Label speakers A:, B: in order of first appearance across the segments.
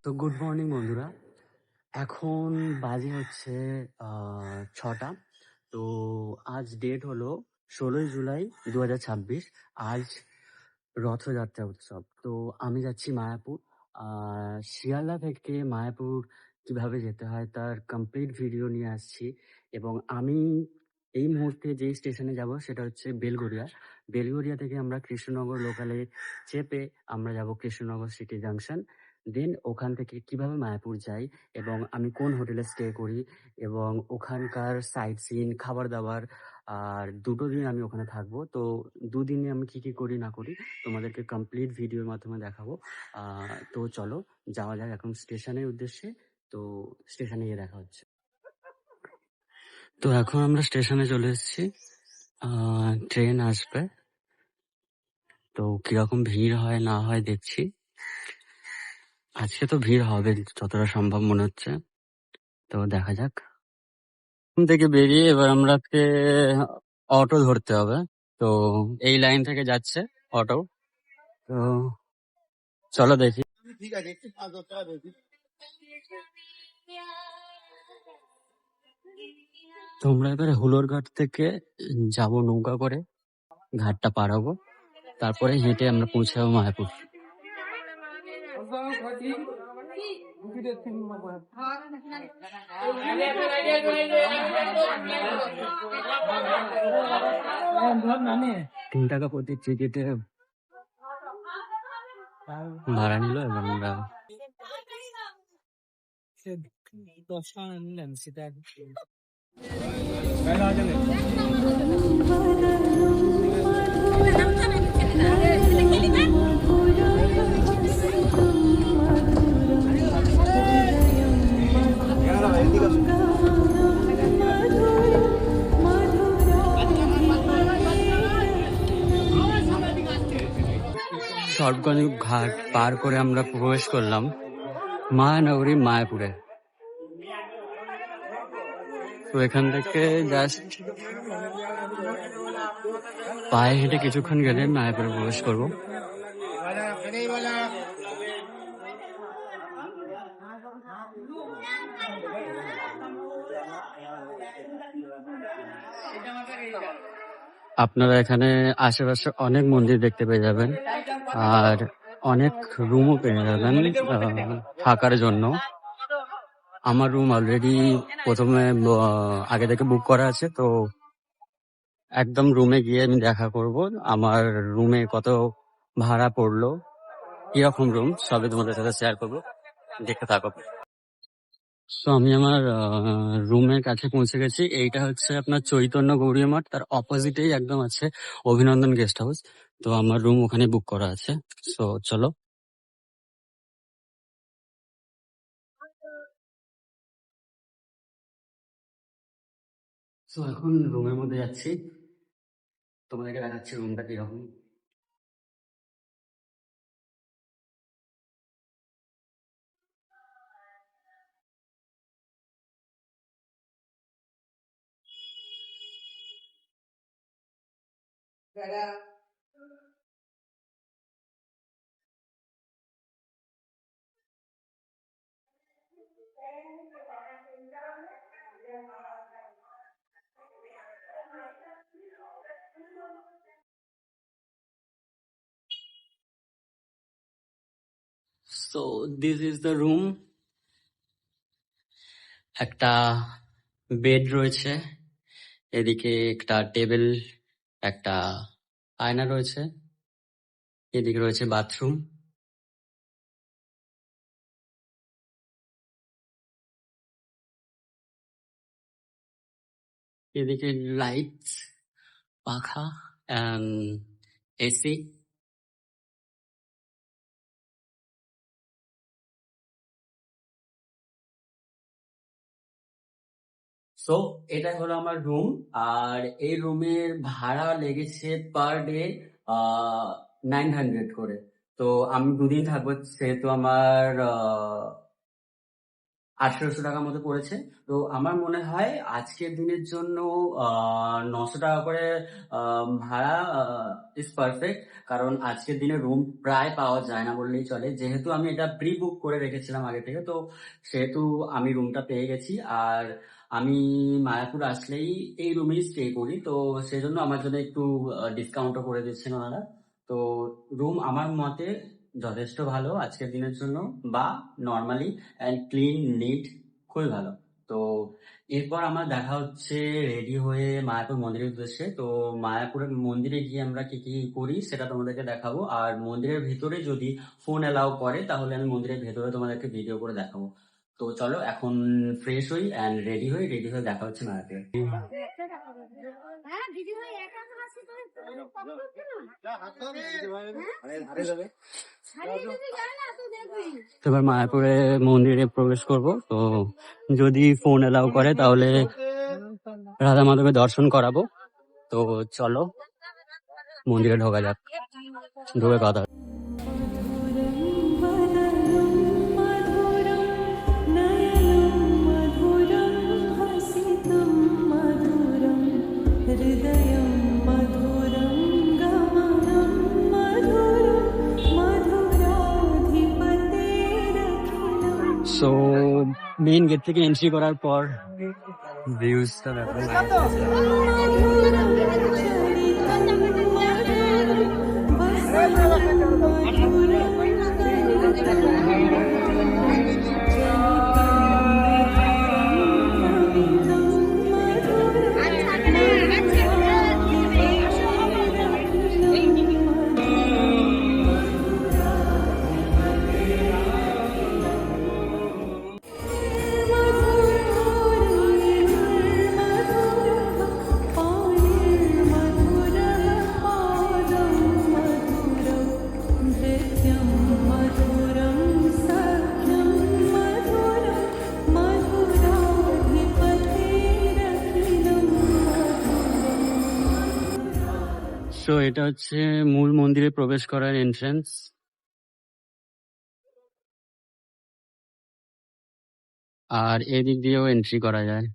A: তো good morning বন্ধুরা। এখন বাজে হচ্ছে ৬টা। তো আজ ডেট হলো ১৬ই জুলাই ২০২৬। আজ রথযাত্রা উৎসব। তো আমি যাচ্ছি মায়াপুর। শিয়ালদা থেকে মায়াপুর কিভাবে যেতে হয় তার কমপ্লিট ভিডিও নিয়ে আসছি। এবং আমি এই মুহূর্তে যেই স্টেশনে যাব সেটা হচ্ছে বেলঘরিয়া। বেলঘরিয়া থেকে আমরা কৃষ্ণনগর লোকালে চেপে আমরা যাব কৃষ্ণনগর সিটি জাংশন। দেন ওখান থেকে কিভাবে মায়াপুর যাই এবং আমি কোন হোটেলে স্টে করি এবং ওখানকার সাইট সিন, খাবার-দাবার আর ২ টো দিন আমি ওখানে থাকবো। তো ২ দিনে আমি কি করি না করি তোমাদেরকে কমপ্লিট ভিডিওর মাধ্যমে দেখাবো। তো চলো যাওয়া যাক এখন স্টেশনের উদ্দেশ্যে। তো স্টেশনে গিয়ে দেখা হচ্ছে। তো এখন আমরা স্টেশনে চলে এসেছি। ট্রেন আসবে। তো কিরকম ভিড় হয় না হয় দেখছি। আজকে তো ভিড় হবে যতটা সম্ভব মনে হচ্ছে। তো দেখা যাক। ঘুম থেকে বেরিয়ে এবার আমরাকে অটো ধরতে হবে। তো এই লাইন থেকে যাচ্ছে অটো। তো চলো দেখি। তোমরা এবারে হুলোরঘাট থেকে যাব নৌকা করে, ঘাটটা পার হবো, তারপরে হেঁটে আমরা পৌঁছাবো মায়াপুর। ৳৩ প্রতি টিকিটে ভাড়া নিল এবং আমরা সর্বগঞ্জ ঘাট পার করে আমরা প্রবেশ করলাম মহানগরী মায়াপুরে। তো এখান থেকে জাস্ট পায়ে হেঁটে কিছুক্ষণ গেলে মায়াপুরে প্রবেশ করব। আপনারা এখানে আশেপাশে অনেক মন্দির দেখতে পেয়ে যাবেন আর অনেক রুমও পেয়ে যাবেন থাকার জন্য। আমার রুম অলরেডি প্রথমে আগে থেকে বুক করা আছে। তো একদম রুমে গিয়ে আমি দেখা করব আমার রুমে কত ভাড়া পড়লো, কিরকম রুম, সবই তোমাদের সাথে শেয়ার করবো। দেখতে থাকো। তো আমি আমার রুমের কাছে পৌঁছে গেছি। এইটা হচ্ছে আপনার চৈতন্য গৌরীয় মঠ, তার অপোজিটেই একদম আছে অভিনন্দন গেস্ট হাউস। তো আমার রুম ওখানে বুক করা আছে। সো চলো। সো এখন রুমের মধ্যে যাচ্ছি, তোমাদেরকে দেখাচ্ছি রুমটা কিরকম। So this is the room. একটা বেড রয়েছে, এদিকে একটা টেবিল, একটা আয়না রয়েছে, এদিকে রয়েছে বাথরুম, এদিকে লাইটস, পাখা অ্যান্ড এসি। সো এটা হলো আমার রুম। আর এই রুমের ভাড়া লেগেছে পার ডে 900 করে। তো আমি 2 দিন থাকবো, সেহেতু আমার 1800 টাকার মতো পড়েছে। তো আমার মনে হয় আজকের দিনের জন্য 900 টাকা করে ভাড়া ইজ পারফেক্ট। কারণ আজকের দিনে রুম প্রায় পাওয়া যায় না বললেই চলে। যেহেতু আমি এটা প্রি বুক করে রেখেছিলাম আগে থেকে, তো সেহেতু আমি রুমটা পেয়ে গেছি। আর আমি মায়াপুর আসলেই এই রুমেই স্টে করি, তো সেজন্য আমার জন্য একটু ডিসকাউন্টও করে দিচ্ছেন ওনারা। তো রুম আমার মতে যথেষ্ট ভালো আজকের দিনের জন্য, বা নর্মালি অ্যান্ড ক্লিন নিট, খুবই ভালো। তো এরপর আমার দেখা হচ্ছে রেডি হয়ে মায়াপুর মন্দিরের উদ্দেশ্যে। তো মায়াপুরের মন্দিরে গিয়ে আমরা কি কি করি সেটা তোমাদেরকে দেখাবো। আর মন্দিরের ভিতরে যদি ফোন অ্যালাউ করে তাহলে আমি মন্দিরের ভেতরে তোমাদেরকে ভিডিও করে দেখাবো। তো চলো এখন ফ্রেশ হই অ্যান্ড রেডি হয়ে দেখা হচ্ছে মায়াপুরে। তো এবার মায়াপুরে মন্দিরে প্রবেশ করব। তো যদি ফোন অ্যালাউ করে তাহলে রাধা মাধবের দর্শন করাবো। তো চলো মন্দিরে ঢোকা যাক, ঢুকে কথা। সো মেইন গেট থেকে এন্ট্রি করার পর ভিউজটা দেখো। সো এটা হচ্ছে মূল মন্দিরে প্রবেশ করার এন্ট্রান্স। আর এদিক দিয়েও এন্ট্রি করা যায়।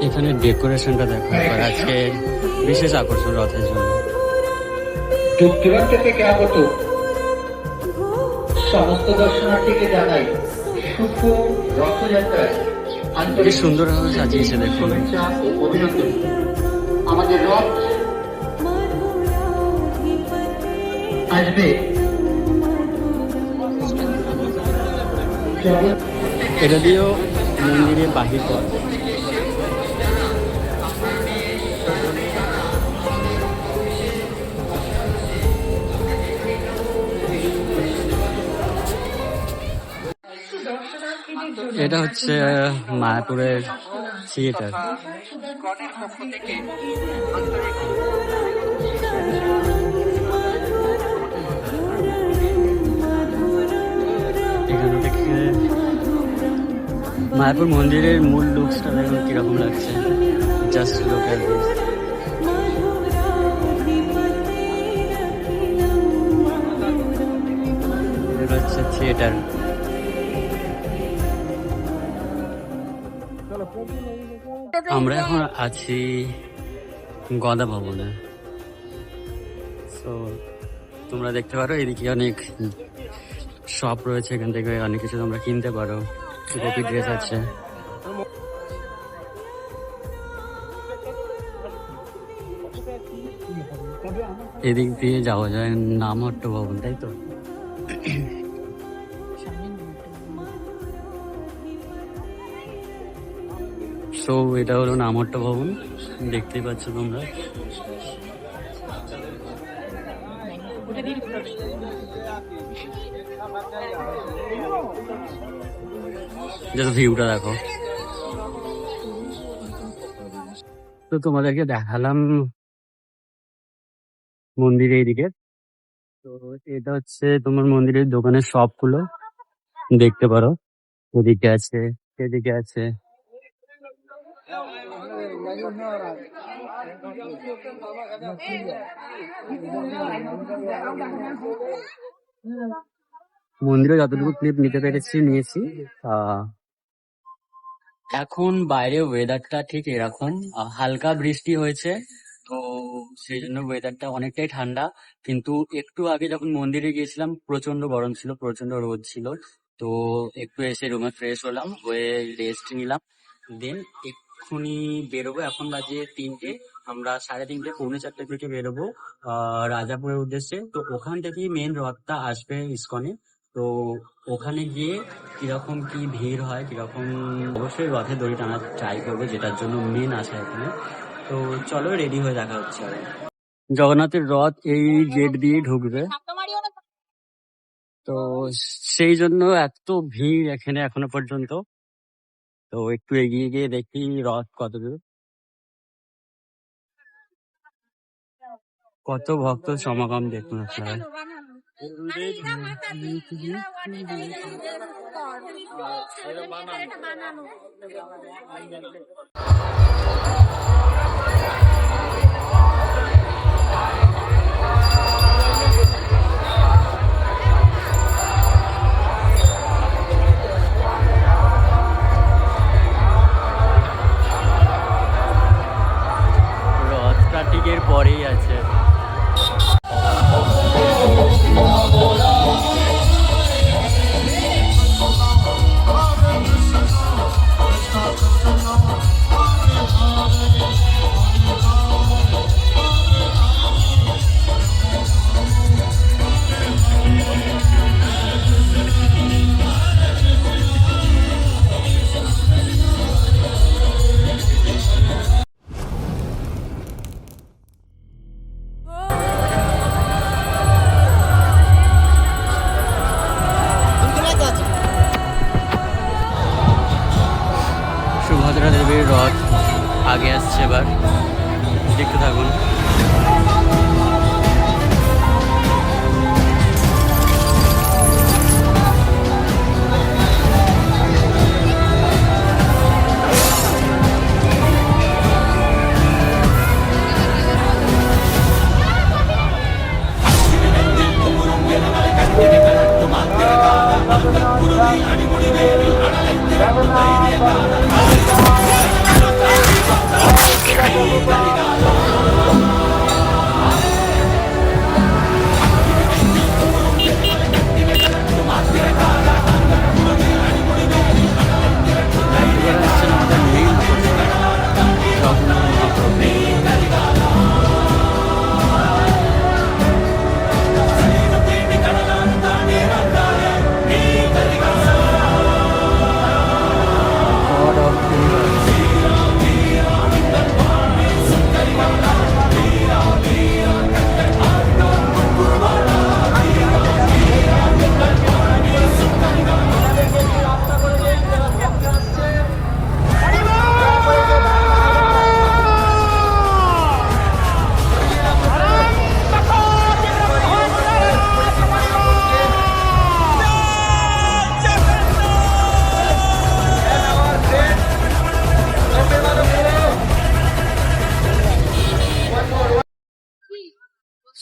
A: এখানে ডেকোরেশনটা দেখো, আর আজকে বিশেষ আকর্ষণ রথের জন্য।
B: দূর দূরান্ত থেকে আগত সমস্ত দর্শনার্থীকে জানাই শুভ রথযাত্রায়
A: কি সুন্দরভাবে সাজিয়েছে দেখুন।
B: শুভেচ্ছা ও অভিনন্দন। আমাদের রথ আসবে
A: এটা দিয়েও মন্দিরে বাহির পথ। এটা হচ্ছে মায়াপুরের থিয়েটার। এখানে দেখে মায়াপুর মন্দিরের মূল লুকসটা দেখুন কিরকম লাগছে। Just look at this. এটা হচ্ছে থিয়েটার। আমরা এখন আছি গদা ভবনে। তো তোমরা দেখতে পারো এদিকে অনেক শপ রয়েছে, এখান থেকে অনেক কিছু তোমরা কিনতে পারো। কপি ড্রেস আছে। এদিক দিয়ে যাওয়া যায় নামহট্ট ভবন, তাই তো? সো এটা হলো নামহট্ট ভবন, দেখতেই পাচ্ছ তোমরা। জাস্ট ভিউটা দেখো। তো তোমাদেরকে দেখালাম মন্দিরে এইদিকে। তো এটা হচ্ছে তোমার মন্দিরের দোকানের শপ গুলো দেখতে পারো। এদিকে আছে, এদিকে আছে। মন্দিরে যতটুকু ক্লিপ নিতে পেরেছি নিয়েছি। আহ এখন বাইরে ওয়েদারটা ঠিক এরকম, হালকা বৃষ্টি হয়েছে, তো সেই জন্য ওয়েদারটা অনেকটাই ঠান্ডা। কিন্তু একটু আগে যখন মন্দিরে গিয়েছিলাম প্রচন্ড গরম ছিল, প্রচন্ড রোদ ছিল। তো একটু এসে রুমে ফ্রেশ হলাম, হয়ে রেস্ট নিলাম, দেন এক্ষুনি বেরোবো। এখন বাজে 3টে, আমরা 3:30 পৌনে 4টের দিকে বেরোবো রাজাপুরের উদ্দেশ্যে। তো ওখান থেকেই মেন রথটা আসবে ইসকনে। তো ওখানে গিয়ে কিরকম কি ভিড় হয়, কিরকম, অবশ্যই রথে দড়ি টানা ট্রাই করবো, যেটার জন্য মেন আসা এখানে। তো চলো রেডি হয়ে দেখা হচ্ছে আবার। জগন্নাথের রথ এই গেট দিয়ে ঢুকবে, তো সেই জন্য এত ভিড় এখানে এখনো পর্যন্ত। তো একটু এগিয়ে গিয়ে দেখি রথ কত দূর, কত ভক্ত সমাগম দেখুন আপনারা। রথটা ঠিক এর পরেই আছে। সুভদ্রা দেবীর রথ আগে আসছে, এবার দেখতে থাকুন।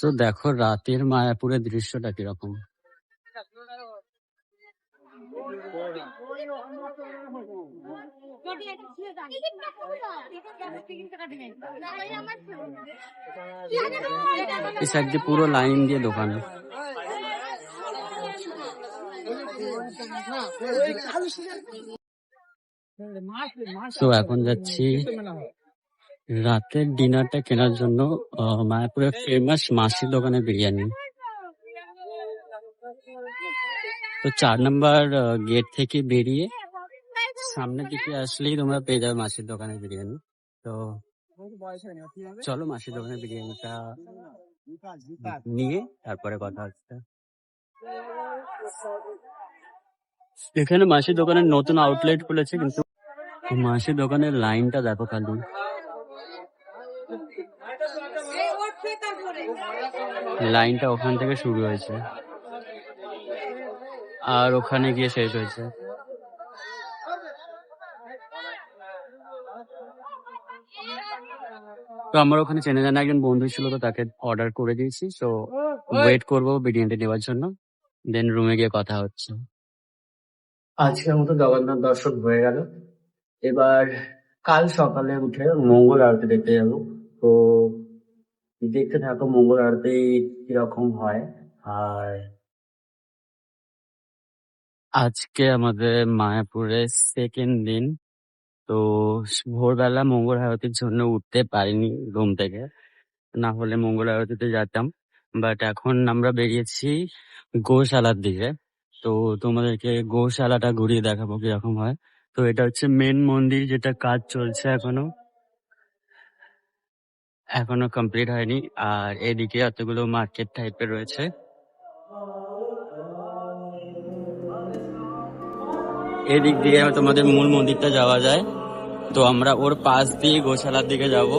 A: তো দেখো রাতের মায়াপুরের দৃশ্যটা কিরকম। এই সাইড দিয়ে পুরো লাইন দিয়ে দোকান। তো এখন যাচ্ছি রাতের ডিনারটা কেনার জন্য মায়াপুরের ফেমাস মাসির দোকানে বিরিয়ানি। তো 4 নম্বর গেট থেকে বেরিয়ে সামনের দিকে আসলেই তোমরা পেয়ে যাবে মাসির দোকানে বিরিয়ানি। তো চলো মাসির দোকানে বিরিয়ানিটা নিয়ে তারপরে কথা হচ্ছে। এখানে মাসির দোকানের নতুন আউটলেট খুলেছে, কিন্তু মাসির দোকানের লাইনটা দেখো খালি। লাইনটা ওখান থেকে শুরু হয়েছে আর ওখানে গিয়ে শেষ হয়েছে। তো আমার ওখানে চেনা জানা একজন বন্ধু ছিল, তো তাকে অর্ডার করে দিয়েছি। তো ওয়েট করবো বিরিয়ানিটা নেওয়ার জন্য, দেন রুমে গিয়ে কথা হচ্ছে। আজকের মতো জগন্নাথ দর্শন হয়ে গেল। এবার কাল সকালে উঠে মঙ্গল আরতি দেখতে যাবো। তো দেখতে থাকো মঙ্গল আরতি কিরকম হয়। আর আজকে আমাদের মায়াপুরের সেকেন্ড দিন। তো ভোরবেলা মঙ্গল আরতির জন্য উঠতে পারিনি রুম থেকে, না হলে মঙ্গল আরতিতে যেতাম। বাট এখন আমরা বেরিয়েছি গোশালার দিকে। তো তোমাদেরকে গোশালাটা ঘুরিয়ে দেখাবো কিরকম হয়। তো এটা হচ্ছে মেন মন্দির, যেটা কাজ চলছে এখনো কমপ্লিট হয়নি। আর এদিকে এতগুলো মার্কেট টাইপের রয়েছে। এদিক দিয়ে তোমাদের মূল মন্দিরটা যাওয়া যায়। তো আমরা ওর পাশ দিয়ে গোশালার দিকে যাব।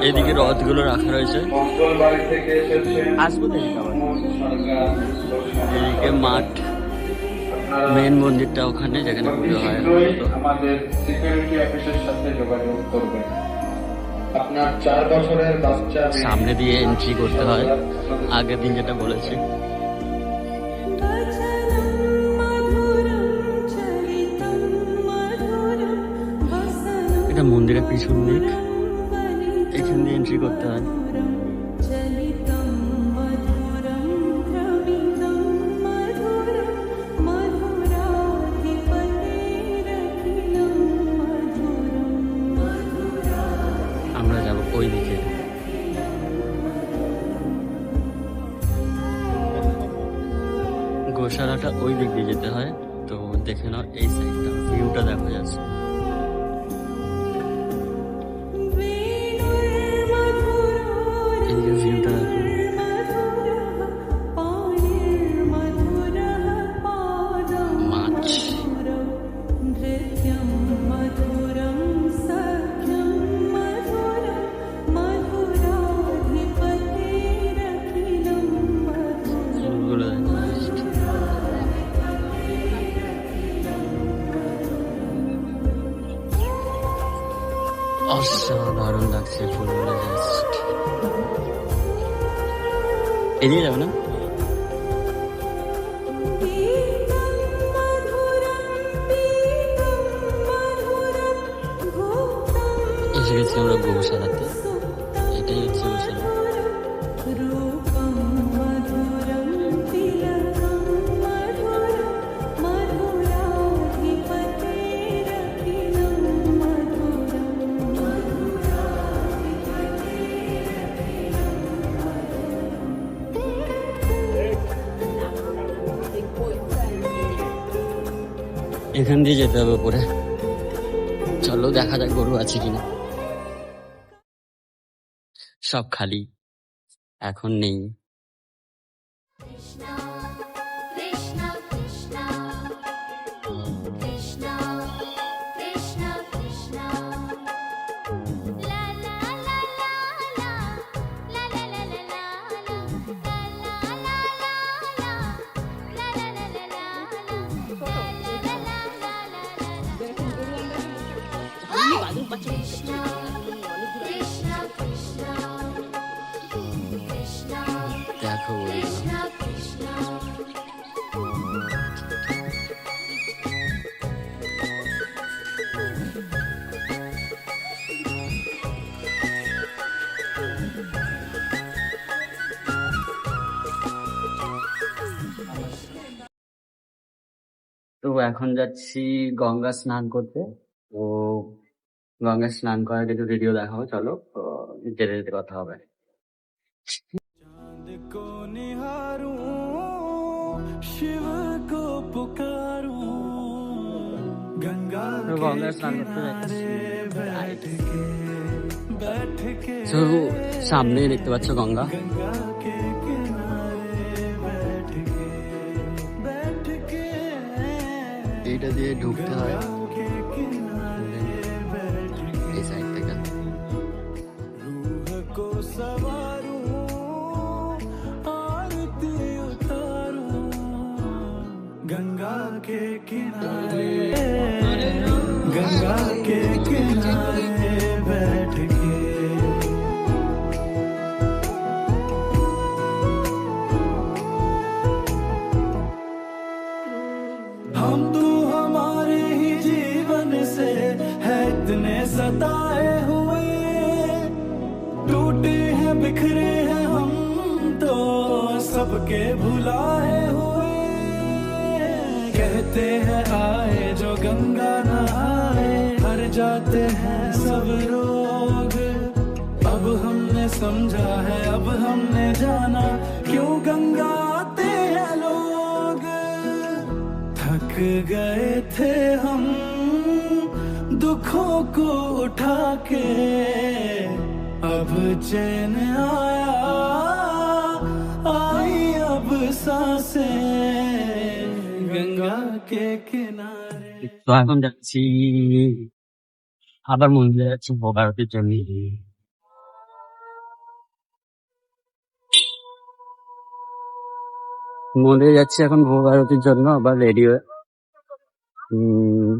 A: এদিকে রথগুলো রাখা রয়েছে।
B: মঙ্গলবাড়ি থেকে এসেছেন
A: আসবো দেখি আবার।
B: সরকার
A: এদিকে মাঠ, মেন মন্দিরটা ওখানে যেখানে পুজো হয়।
B: শীঘ্রই আমাদের সিকিউরিটি অফিসের সাথে যোগাযোগ করবেন। আপনার 4 বছরের বাচ্চা
A: সামনে দিয়ে এন্ট্রি করতে হয়, আগের দিন যেটা বলেছি। এটা মন্দিরের পিছন দিক, এখান দিয়ে এন্ট্রি করতে হয়। আমরা যাব ওই দিকে। গোশালাটা ওই দিক দিয়ে যেতে হয়। তো দেখে নাও এই সাইডটা, ভিউটা দেখা যাচ্ছে। এইদিকে ভিউটা দেখো। মাছ, ফুলগুলো দেখা যাচ্ছে। অসাধারণ লাগছে ফুলগুলো জাস্ট। এদিকে যাবে না? এসে গেছি আমরা গৌশালাতে। এটাই হচ্ছে গৌশালা। এখান দিয়ে যেতে হবে উপরে। চলো দেখা যাক গরু আছে কিনা। সব খালি, এখন নেই।
C: Krishna, Krishna, Krishna, Krishna, Krishna, Krishna. La la la la la, la la la la la, la la la la la, la la la la la, Krishna, Krishna, Krishna, Krishna.
A: দেখো গরুগুলো।
C: Krishna, Krishna.
A: তো এখন যাচ্ছি গঙ্গা স্নান করতে। তো গঙ্গা স্নান করার কিছু ভিডিও দেখাবো, চলো। তো যেতে যেতে কথা হবে।
D: चांद को निहारूं, शिव को पुकारूं, गंगा
A: তো
D: के
A: গঙ্গা স্নান করতে যাচ্ছি।
D: बैठ के
A: তো সামনেই দেখতে পাচ্ছ গঙ্গা।
D: गंगा के किनारे बैठ के
A: এইটা দিয়ে ঢুকতে হয় এই সাইড থেকে।
D: रूह को सवारूं आरती उतारूं गंगा के किनारे गंगा के किनारे बैठ के हम तो हमारे ही जीवन से है इतने सताए हुए टूटे हैं बिखरे हैं हम तो सबके भुलाए हुए कहते हैं आए जो गंगा नहाए हर जाते हैं सब रोग अब हमने समझा है अब हमने जाना क्यों गंगा आते हैं लोग थक गए थे हम दुखों को उठा के अब चैन आया आई अब सांसें गंगा के किनारे।
A: তো এখন যাচ্ছি আবার মন্দিরে যাচ্ছি ভোগ আরতির জন্য। মন্দিরে যাচ্ছি এখন ভোগ আরতির জন্য, আবার রেডি হয়ে। উম,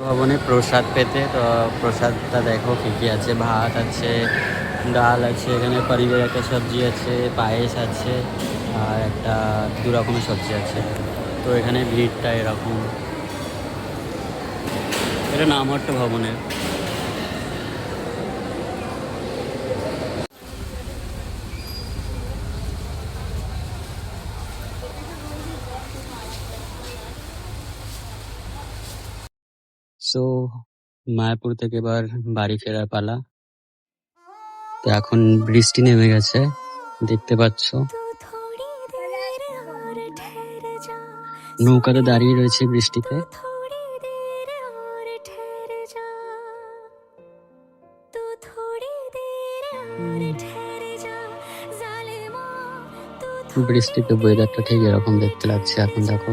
A: ভবনে প্রসাদ পেতে, তো প্রসাদটা দেখো কি কি আছে। ভাত আছে, ডাল আছে, এখানে পরিবার একটা সবজি আছে, পায়েস আছে, আর একটা 2 রকমের সবজি আছে। তো এখানে ভিড়টা এরকম। এটা নামহট্ট ভবনের। সো মায়াপুর থেকে এবার বাড়ি ফেরার পালা। তো এখন বৃষ্টি নেমে গেছে, দেখতে পাচ্ছ।
C: थोड़ी देर और ठहर जा
A: নৌকাতে দাঁড়িয়ে রয়েছে বৃষ্টিতে।
C: थोड़ी देर और ठहर जा तू थोड़ी देर और ठहर जा जालिमा तू
A: বৃষ্টিতে ওয়েদারটা ঠিক এরকম দেখতে লাগছে এখন। দেখো,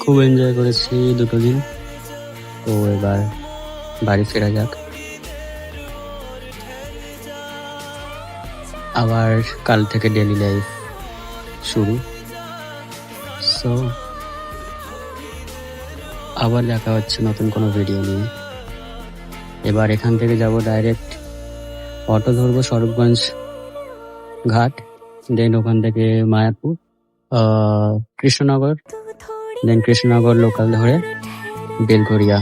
A: খুব এনজয় করেছি 2 দিন। তো এবার বাড়ি ফেরা যাক, আবার কাল থেকে ডেইলি লাইফ শুরু। সো আবার দেখা হচ্ছে নতুন কোনো ভিডিও নিয়ে। এবার এখান থেকে যাব ডাইরেক্ট, অটো ধরবো স্বরূপগঞ্জ ঘাট, দেন ওখান থেকে মায়াপুর, কৃষ্ণনগর, দেন কৃষ্ণনগর লোকাল ধরে বেলঘরিয়া।